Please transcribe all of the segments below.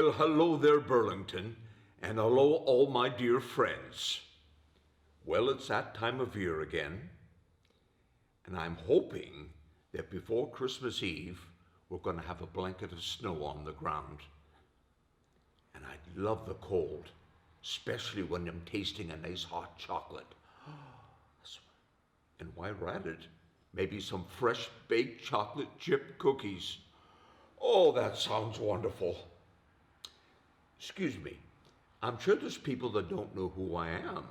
Well, hello there, Burlington, and hello, all my dear friends. Well, it's that time of year again, and I'm hoping that before Christmas Eve, we're going to have a blanket of snow on the ground. And I love the cold, especially when I'm tasting a nice hot chocolate. And while we're at it, maybe some fresh baked chocolate chip cookies. Oh, that sounds wonderful. Excuse me, I'm sure there's people that don't know who I am.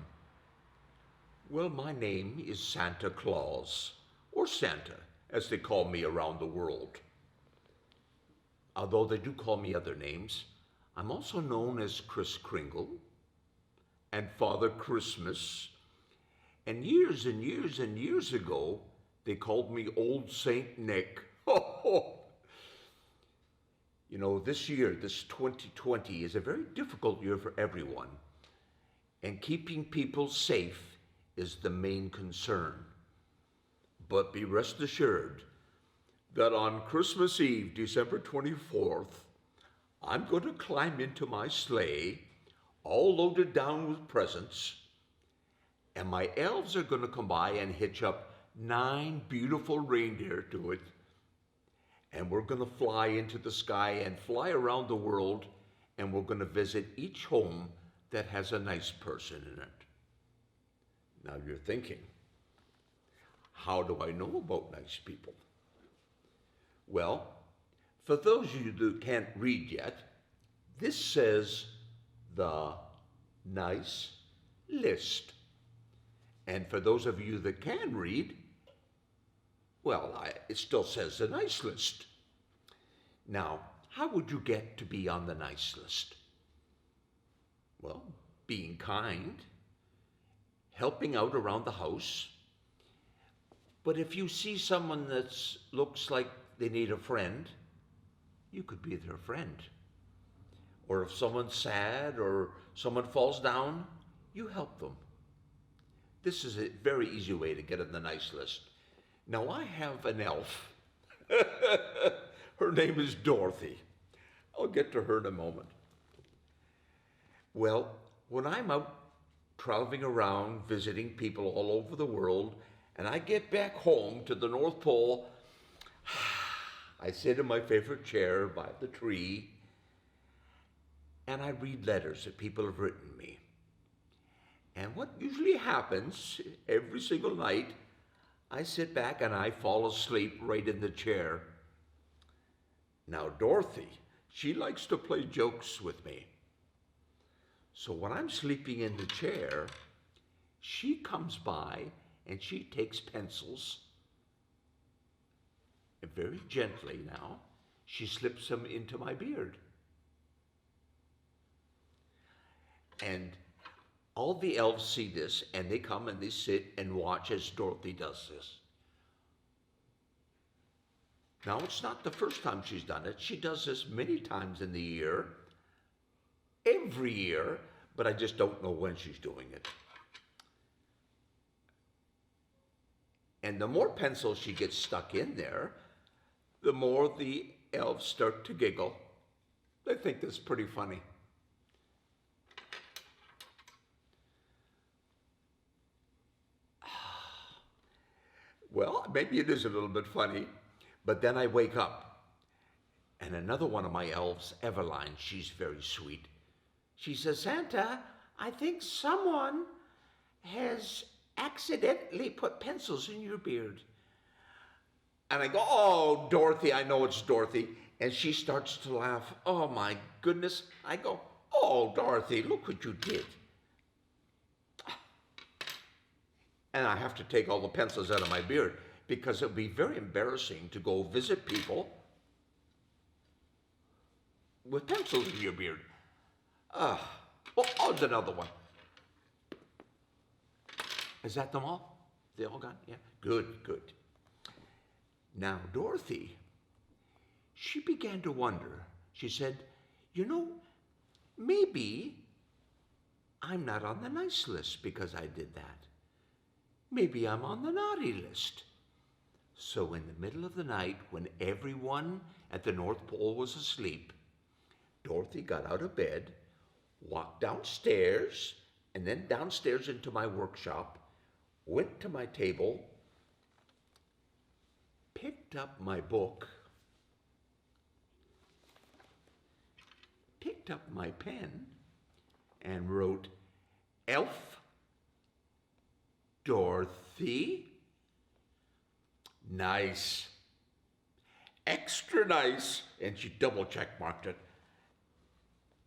Well, my name is Santa Claus, or Santa, as they call me around the world. Although they do call me other names, I'm also known as Kris Kringle and Father Christmas. And years and years and years ago, they called me Old Saint Nick. You know, this year, this 2020, is a very difficult year for everyone. And keeping people safe is the main concern. But be rest assured that on Christmas Eve, December 24th, I'm going to climb into my sleigh, all loaded down with presents, and my elves are going to come by and hitch up 9 beautiful reindeer to it. And we're going to fly into the sky and fly around the world, and we're going to visit each home that has a nice person in it. Now you're thinking, how do I know about nice people? Well, for those of you that can't read yet, this says the nice list. And for those of you that can read, well, it still says the nice list. Now, how would you get to be on the nice list? Well, being kind, helping out around the house. But if you see someone that looks like they need a friend, you could be their friend. Or if someone's sad or someone falls down, you help them. This is a very easy way to get on the nice list. Now, I have an elf. Her name is Dorothy. I'll get to her in a moment. Well, when I'm out traveling around, visiting people all over the world, and I get back home to the North Pole, I sit in my favorite chair by the tree, and I read letters that people have written me. And what usually happens every single night, I sit back and I fall asleep right in the chair. Now, Dorothy, she likes to play jokes with me. So when I'm sleeping in the chair, she comes by and she takes pencils, and very gently now, she slips them into my beard. And all the elves see this, and they come and they sit and watch as Dorothy does this. Now, it's not the first time she's done it. She does this many times in the year, every year, but I just don't know when she's doing it. And the more pencils she gets stuck in there, the more the elves start to giggle. They think that's pretty funny. Well, maybe it is a little bit funny, but then I wake up, and another one of my elves, Eveline, she's very sweet. She says, Santa, I think someone has accidentally put pencils in your beard. And I go, oh, Dorothy, I know it's Dorothy. And she starts to laugh. Oh, my goodness. I go, oh, Dorothy, look what you did. And I have to take all the pencils out of my beard because it would be very embarrassing to go visit people with pencils in your beard. Oh, there's another one. Is that them all? They all gone? Yeah. Good, good. Now, Dorothy, she began to wonder. She said, you know, maybe I'm not on the nice list because I did that. Maybe I'm on the naughty list. So in the middle of the night, when everyone at the North Pole was asleep, Dorothy got out of bed, walked downstairs, and then downstairs into my workshop, went to my table, picked up my book, picked up my pen, and wrote, Elf Dorothy. Nice. Extra nice. And she double check marked it.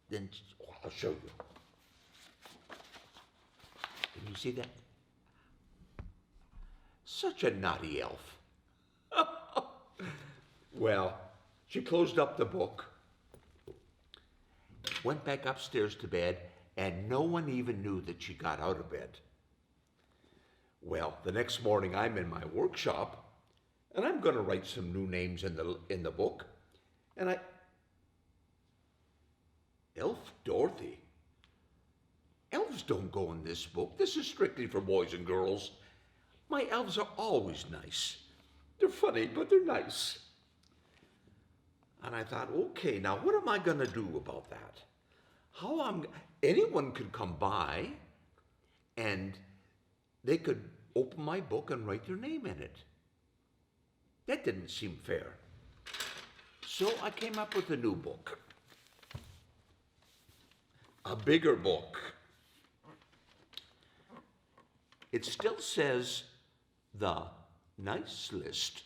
Then, I'll show you. Can you see that? Such a naughty elf. Well, she closed up the book, went back upstairs to bed, and no one even knew that she got out of bed. Well, the next morning I'm in my workshop, and I'm going to write some new names in the book, and Elf Dorothy. Elves don't go in this book. This is strictly for boys and girls. My elves are always nice. They're funny, but they're nice. And I thought, okay, now what am I going to do about that? Anyone could come by and they could open my book and write their name in it. That didn't seem fair. So I came up with a new book. A bigger book. It still says the nice list,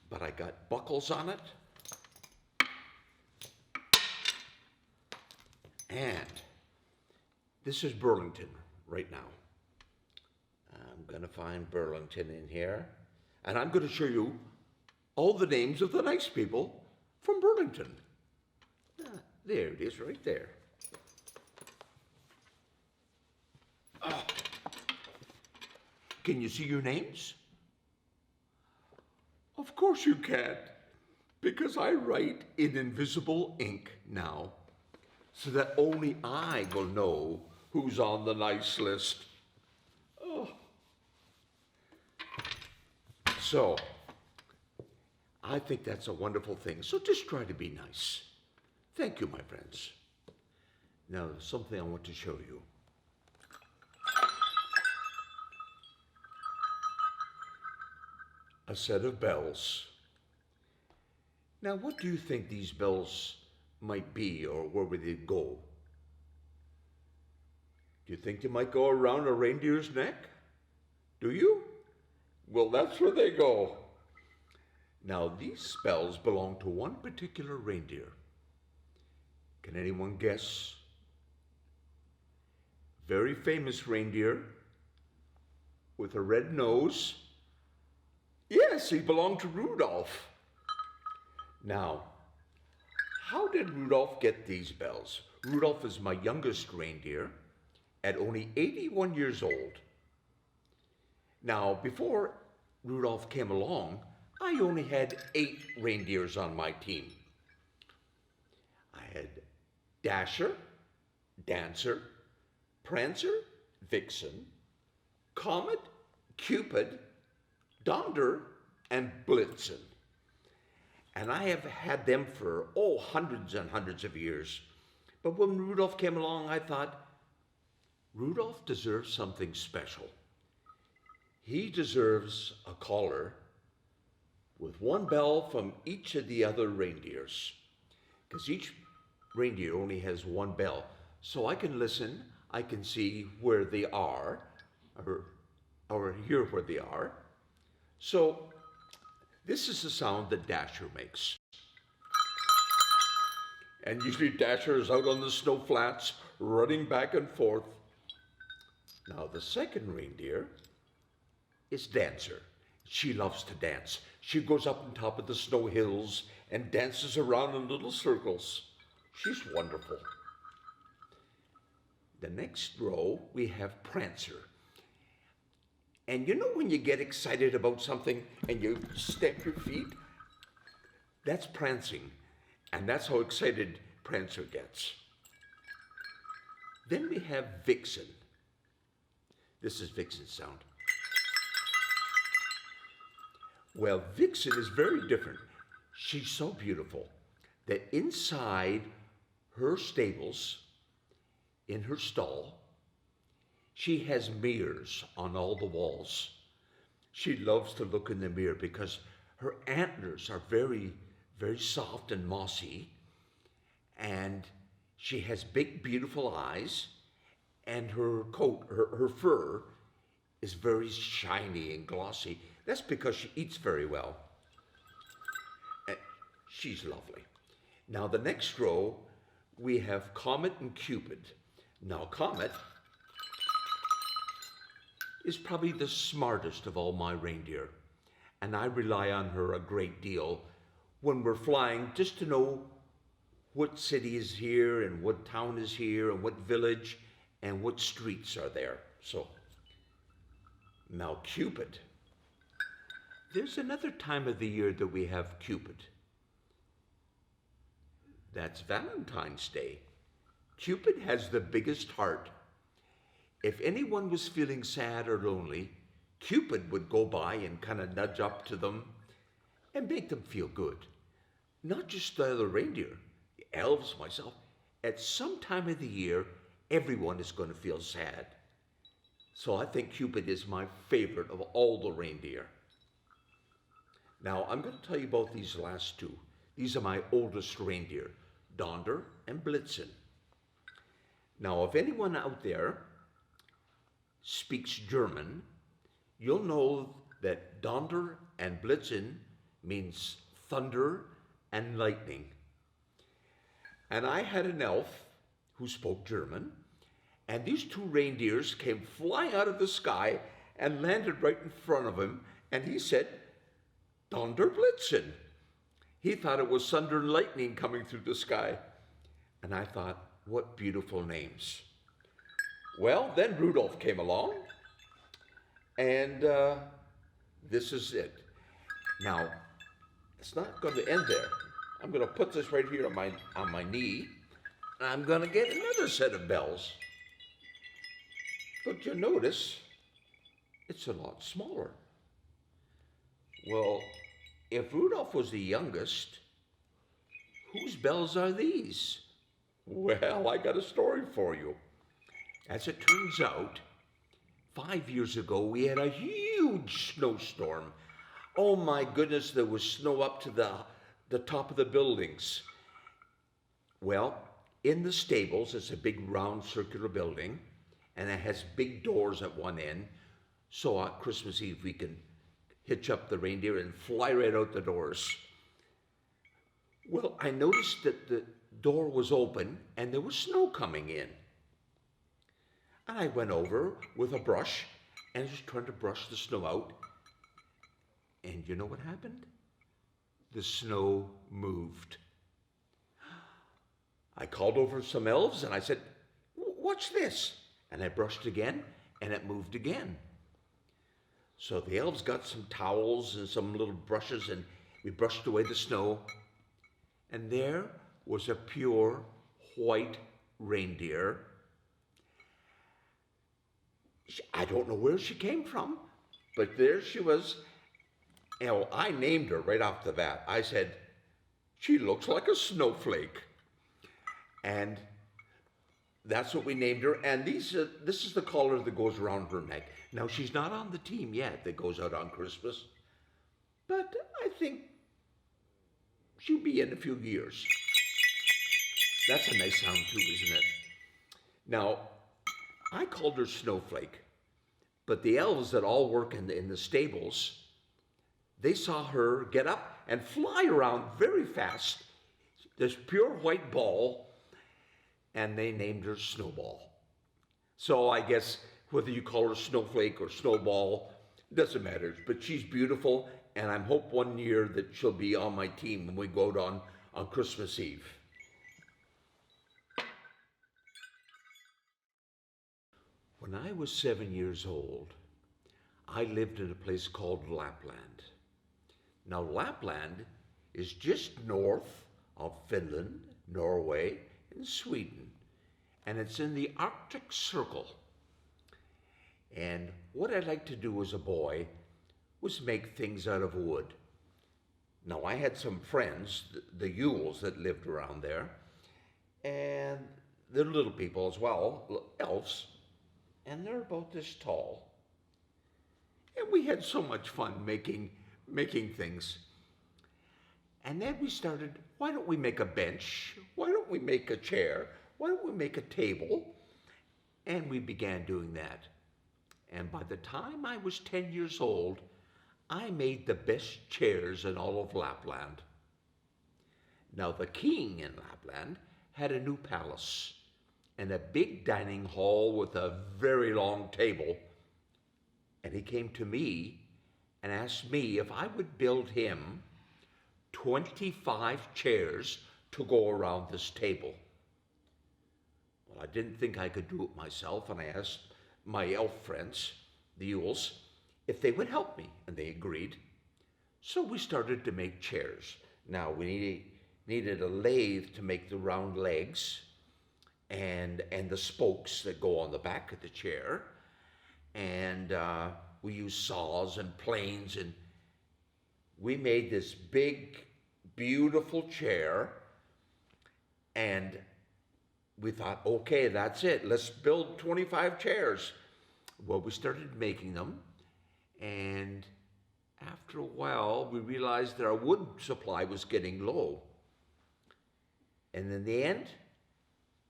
but I got buckles on it. And this is Burlington right now. I'm going to find Burlington in here, and I'm going to show you all the names of the nice people from Burlington. There it is right there. Oh. Can you see your names? Of course you can't, because I write in invisible ink now, so that only I will know who's on the nice list. Oh. So, I think that's a wonderful thing. So just try to be nice. Thank you, my friends. Now, there's something I want to show you. A set of bells. Now, what do you think these bells might be, or where would they go? Do you think they might go around a reindeer's neck? Do you? Well, that's where they go. Now, these bells belong to one particular reindeer. Can anyone guess? Very famous reindeer with a red nose. Yes, he belonged to Rudolph. Now, how did Rudolph get these bells? Rudolph is my youngest reindeer at only 81 years old. Now, before Rudolph came along, I only had 8 reindeers on my team. I had Dasher, Dancer, Prancer, Vixen, Comet, Cupid, Donder, and Blitzen. And I have had them for, hundreds and hundreds of years. But when Rudolph came along, I thought, Rudolph deserves something special. He deserves a collar with one bell from each of the other reindeers, because each reindeer only has one bell. So I can listen, I can see where they are, or hear where they are. So this is the sound that Dasher makes. And usually Dasher is out on the snow flats, running back and forth. Now the second reindeer is Dancer. She loves to dance. She goes up on top of the snow hills and dances around in little circles. She's wonderful. The next row, we have Prancer. And you know when you get excited about something and you step your feet? That's prancing. And that's how excited Prancer gets. Then we have Vixen. This is Vixen's sound. Well, Vixen is very different. She's so beautiful that inside her stables, in her stall, she has mirrors on all the walls. She loves to look in the mirror because her antlers are very, very soft and mossy, and she has big, beautiful eyes, and her coat, her fur, is very shiny and glossy. That's because she eats very well. And she's lovely. Now, the next row, we have Comet and Cupid. Now, Comet is probably the smartest of all my reindeer, and I rely on her a great deal when we're flying just to know what city is here and what town is here and what village and what streets are there. So, now Cupid. There's another time of the year that we have Cupid. That's Valentine's Day. Cupid has the biggest heart. If anyone was feeling sad or lonely, Cupid would go by and kind of nudge up to them and make them feel good. Not just the other reindeer, the elves, myself. At some time of the year, everyone is going to feel sad. So I think Cupid is my favorite of all the reindeer. Now, I'm going to tell you about these last two. These are my oldest reindeer, Donder and Blitzen. Now, if anyone out there speaks German, you'll know that Donder and Blitzen means thunder and lightning. And I had an elf who spoke German, and these two reindeers came flying out of the sky and landed right in front of him, and he said, Donder Blitzen. He thought it was thunder and lightning coming through the sky. And I thought, what beautiful names. Well, then Rudolph came along, and this is it. Now, it's not going to end there. I'm going to put this right here on my knee, and I'm going to get another set of bells. But you notice, it's a lot smaller. Well, if Rudolph was the youngest, whose bells are these? Well, I got a story for you. As it turns out, 5 years ago, we had a huge snowstorm. Oh my goodness, there was snow up to the top of the buildings. Well, in the stables, it's a big round circular building, and it has big doors at one end. So on Christmas Eve, we can hitch up the reindeer and fly right out the doors. Well, I noticed that the door was open and there was snow coming in. And I went over with a brush and was trying to brush the snow out. And you know what happened? The snow moved. I called over some elves and I said, "What's this?" And I brushed again and it moved again. So the elves got some towels and some little brushes and we brushed away the snow. And there was a pure white reindeer. I don't know where she came from, but there she was. You know, I named her right off the bat. I said, "She looks like a snowflake." And that's what we named her. And this is the collar that goes around her neck. Now, she's not on the team yet that goes out on Christmas, but I think she'll be in a few years. That's a nice sound too, isn't it? Now, I called her Snowflake, but the elves that all work in the stables, they saw her get up and fly around very fast, this pure white ball, and they named her Snowball. So I guess whether you call her Snowflake or Snowball, doesn't matter. But she's beautiful, and I hope one year that she'll be on my team when we go out on Christmas Eve. When I was 7 years old, I lived in a place called Lapland. Now, Lapland is just north of Finland, Norway, and Sweden, and it's in the Arctic Circle. And what I liked to do as a boy was make things out of wood. Now, I had some friends, the Yules, that lived around there, and they're little people as well, elves, and they're about this tall. And we had so much fun making things. And then we started, why don't we make a bench? Why don't we make a chair? Why don't we make a table? And we began doing that. And by the time I was 10 years old, I made the best chairs in all of Lapland. Now, the king in Lapland had a new palace and a big dining hall with a very long table. And he came to me and asked me if I would build him 25 chairs to go around this table. Well, I didn't think I could do it myself, and I asked my elf friends, the Yules, if they would help me, and they agreed. So we started to make chairs. Now, we needed a lathe to make the round legs and the spokes that go on the back of the chair. And we used saws and planes, and we made this big, beautiful chair. And we thought, okay, that's it. Let's build 25 chairs. Well, we started making them. And after a while, we realized that our wood supply was getting low. And in the end,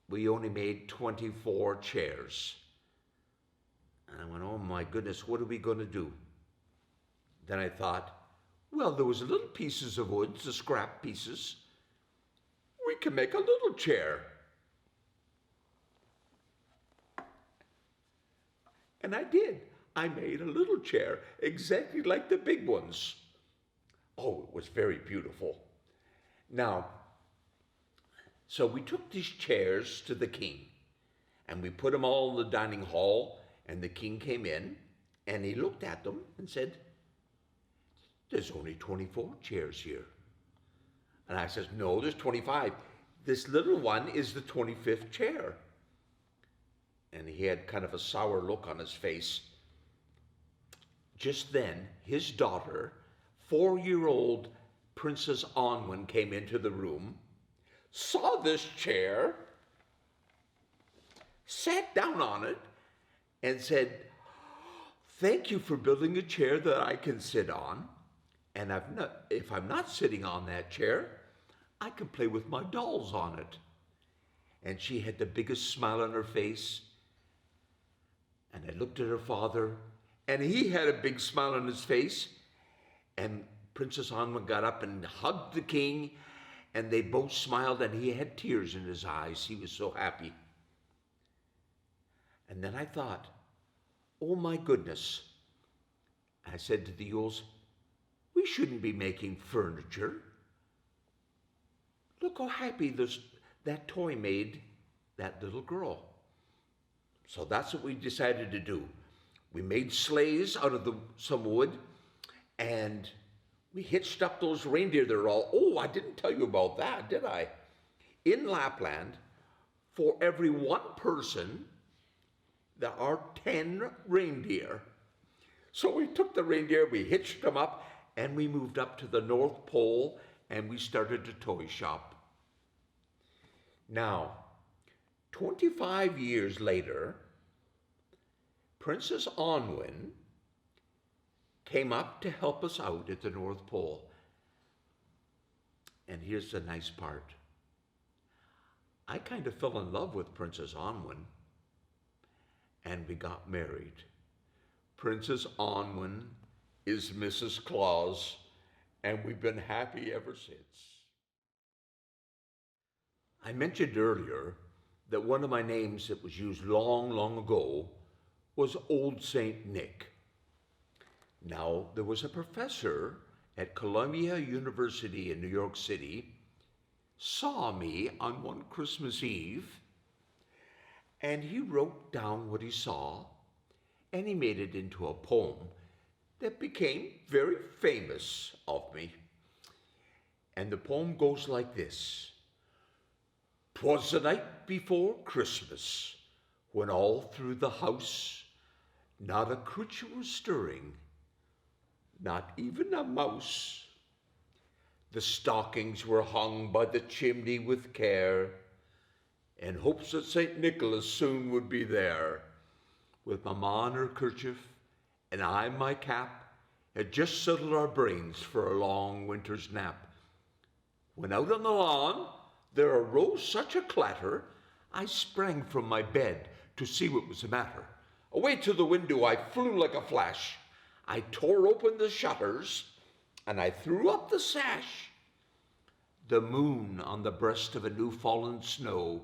we only made 24 chairs. And I went, oh my goodness, what are we going to do? Then I thought, well, there was little pieces of wood, the scrap pieces. We can make a little chair. And I did. I made a little chair exactly like the big ones. Oh, it was very beautiful. Now, so we took these chairs to the king, and we put them all in the dining hall, and the king came in, and he looked at them and said, there's only 24 chairs here. And I said, no, there's 25. This little one is the 25th chair. And he had kind of a sour look on his face. Just then, his daughter, 4-year-old Princess Onwin, came into the room, saw this chair, sat down on it, and said, thank you for building a chair that I can sit on. And if I'm not sitting on that chair, I can play with my dolls on it. And she had the biggest smile on her face. And I looked at her father, and he had a big smile on his face. And Princess Anna got up and hugged the king, and they both smiled, and he had tears in his eyes. He was so happy. And then I thought, oh my goodness. I said to the Yules, we shouldn't be making furniture. Look how happy that toy made that little girl. So that's what we decided to do. We made sleighs out of some wood, and we hitched up those reindeer. They're all, oh, I didn't tell you about that, did I? In Lapland, for every one person, there are 10 reindeer. So we took the reindeer, we hitched them up, and we moved up to the North Pole, and we started a toy shop. Now, 25 years later, Princess Onwin came up to help us out at the North Pole. And here's the nice part. I kind of fell in love with Princess Onwin, and we got married. Princess Onwin is Mrs. Claus, and we've been happy ever since. I mentioned earlier that one of my names that was used long, long ago was Old Saint Nick. Now, there was a professor at Columbia University in New York City, saw me on one Christmas Eve, and he wrote down what he saw, and he made it into a poem that became very famous of me. And the poem goes like this. 'Twas the night before Christmas, when all through the house not a creature was stirring, not even a mouse. The stockings were hung by the chimney with care, in hopes that St. Nicholas soon would be there. With Mamma in her kerchief and I in my cap, had just settled our brains for a long winter's nap. When out on the lawn there arose such a clatter, I sprang from my bed to see what was the matter. Away to the window I flew like a flash. I tore open the shutters, and I threw up the sash. The moon on the breast of a new-fallen snow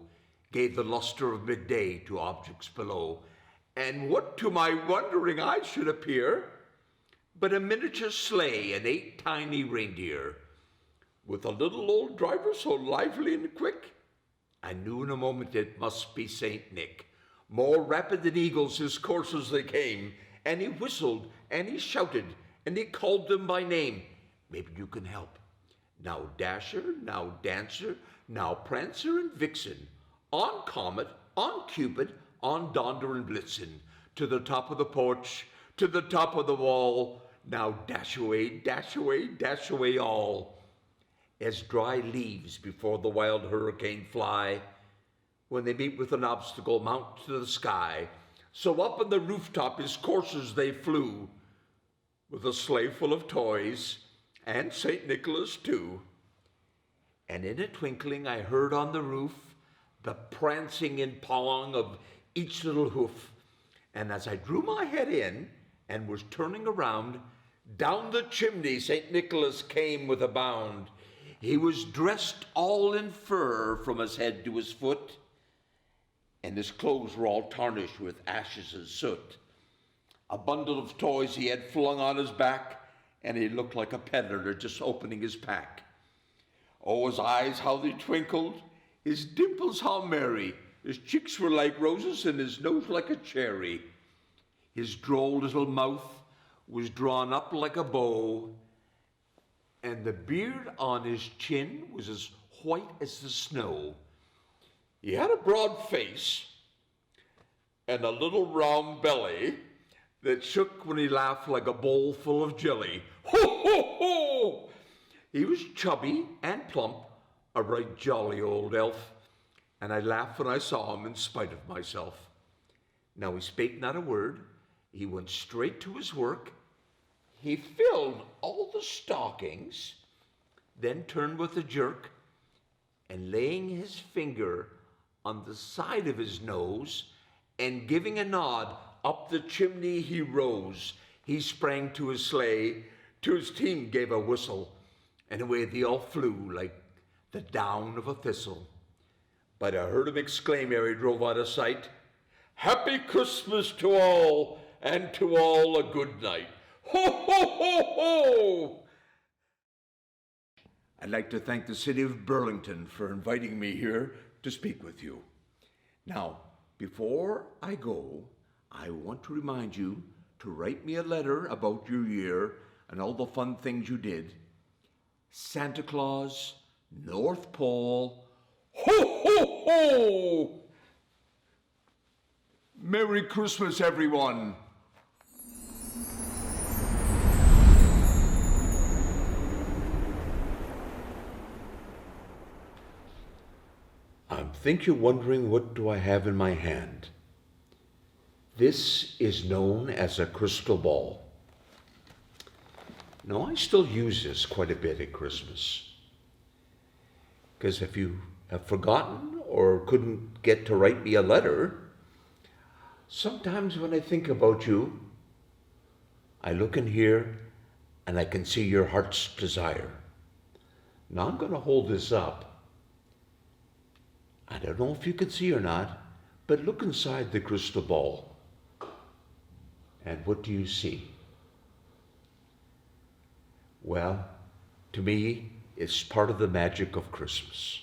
gave the luster of midday to objects below, and what to my wondering eye should appear but a miniature sleigh and 8 tiny reindeer, with a little old driver so lively and quick, I knew in a moment it must be Saint Nick. More rapid than eagles his coursers they came, and he whistled, and he shouted, and he called them by name. Maybe you can help. Now Dasher, now Dancer, now Prancer and Vixen, on Comet, on Cupid, on Donder and Blitzen, to the top of the porch, to the top of the wall, now dash away all. As dry leaves before the wild hurricane fly, when they meet with an obstacle, mount to the sky, so up on the rooftop his coursers they flew, with a sleigh full of toys, and St. Nicholas too. And in a twinkling I heard on the roof the prancing and pawing of each little hoof, and as I drew my head in and was turning around, down the chimney St. Nicholas came with a bound. He was dressed all in fur from his head to his foot, and his clothes were all tarnished with ashes and soot. A bundle of toys he had flung on his back, and he looked like a peddler just opening his pack. Oh, his eyes, how they twinkled, his dimples, how merry, his cheeks were like roses, and his nose like a cherry. His droll little mouth was drawn up like a bow, and the beard on his chin was as white as the snow. He had a broad face and a little round belly that shook when he laughed like a bowl full of jelly. Ho, ho, ho! He was chubby and plump, a right jolly old elf, and I laughed when I saw him in spite of myself. Now he spake not a word. He went straight to his work. He filled all the stockings, then turned with a jerk, and laying his finger on the side of his nose, and giving a nod, up the chimney he rose. He sprang to his sleigh, to his team gave a whistle, and away they all flew like the down of a thistle. But I heard him exclaim ere he drove out of sight, "Happy Christmas to all, and to all a good night. Ho, ho, ho, ho!" I'd like to thank the City of Burlington for inviting me here to speak with you. Now, before I go, I want to remind you to write me a letter about your year and all the fun things you did. Santa Claus, North Pole, ho, ho, ho! Merry Christmas, everyone. I think you're wondering, what do I have in my hand? This is known as a crystal ball. Now, I still use this quite a bit at Christmas, because if you have forgotten or couldn't get to write me a letter, sometimes when I think about you, I look in here and I can see your heart's desire. Now I'm going to hold this up. I don't know if you can see or not, but look inside the crystal ball. And what do you see? Well, to me, it's part of the magic of Christmas.